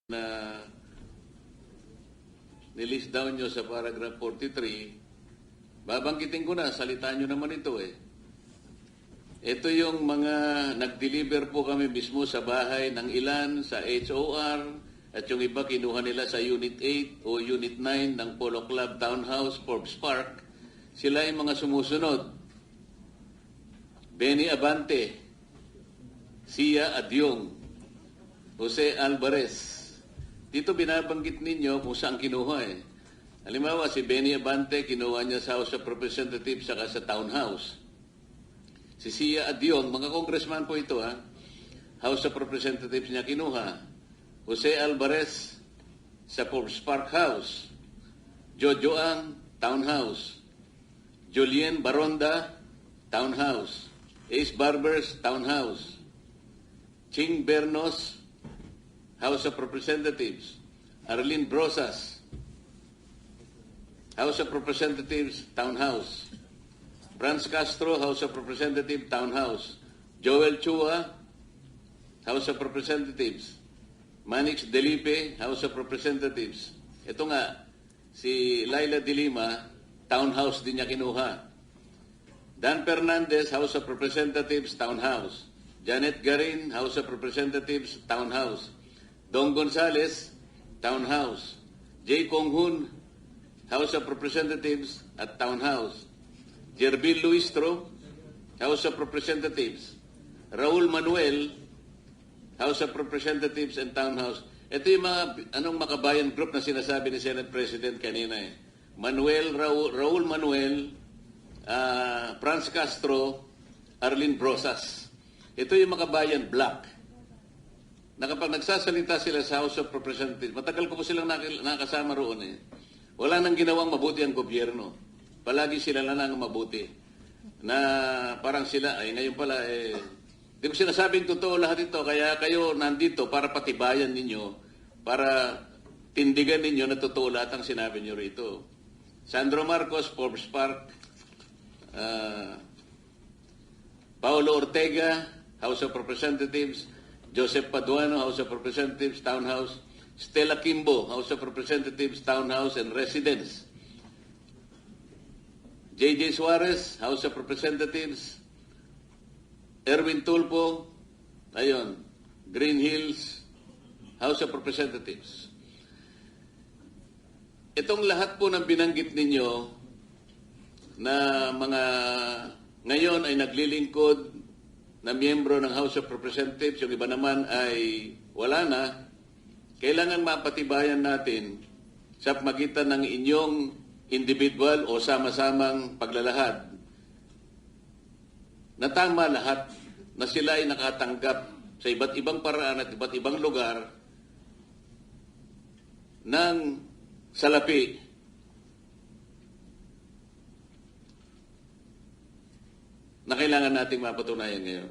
na nilist down nyo sa paragraph 43, babanggitin ko na, salitaan nyo naman ito eh. Ito yung mga nag-deliver po kami mismo sa bahay ng ilan, sa HOR, at yung iba kinuha nila sa Unit 8 o Unit 9 ng Polo Club Townhouse, Forbes Park. Sila yung mga sumusunod. Benny Abante, Sia Adyong, Jose Alvarez. Dito binabanggit ninyo kung saan kinuha eh. Halimbawa, si Benny Abante, kinuha niya sa House of Representatives saka sa Townhouse. Si Sia Adyong, mga congressman po ito ha, House of Representatives niya kinuha. Jose Alvarez sa Forbes Park House. Jojo Ang, Townhouse. Julien Baronda, Townhouse. Ace Barbers, Townhouse. Ching Bernos, House of Representatives. Arlene Brosas, House of Representatives, Townhouse. Franz Castro, House of Representatives, Townhouse. Joel Chua, House of Representatives. Manix Delipe, House of Representatives. Ito nga, si Laila de Lima, Townhouse din niya kinuha. Dan Fernandez, House of Representatives, Townhouse. Janet Garin, House of Representatives, Townhouse. Dong Gonzales, Townhouse. J. Konghun, House of Representatives at Townhouse. Jerbil Luistro, House of Representatives. Raul Manuel, House of Representatives and Townhouse. Ito yung mga makabayan group na sinasabi ni Senate President kanina eh. Raul Manuel, Franz Castro, Arlene Brosas. Ito yung makabayan block. Na kapag nagsasalita sila sa House of Representatives, matagal ko po silang nakasama roon eh. Wala nang ginawang mabuti ang gobyerno. Palagi sila lang ang mabuti. Na parang sila, ay ngayon pala eh, di ko sinasabing totoo lahat ito, kaya kayo nandito para patibayan ninyo, para tindigan ninyo na totoo lahat ang sinabi nyo rito. Sandro Marcos, Forbes Park, Paulo Ortega, House of Representatives, Joseph Paduano, House of Representatives, Townhouse, Stella Kimbo, House of Representatives, Townhouse and Residence, J.J. Suarez, House of Representatives, Erwin Tulfo, ayun, Green Hills, House of Representatives. Itong lahat po ng binanggit ninyo na mga ngayon ay naglilingkod na miyembro ng House of Representatives, yung iba naman ay wala na, kailangan mapatibayan natin sa pagitan ng inyong individual o sama-samang paglalahad na tama lahat na sila ay nakatanggap sa iba't ibang paraan at iba't ibang lugar ng salapi na kailangan nating mapatunayan ngayon.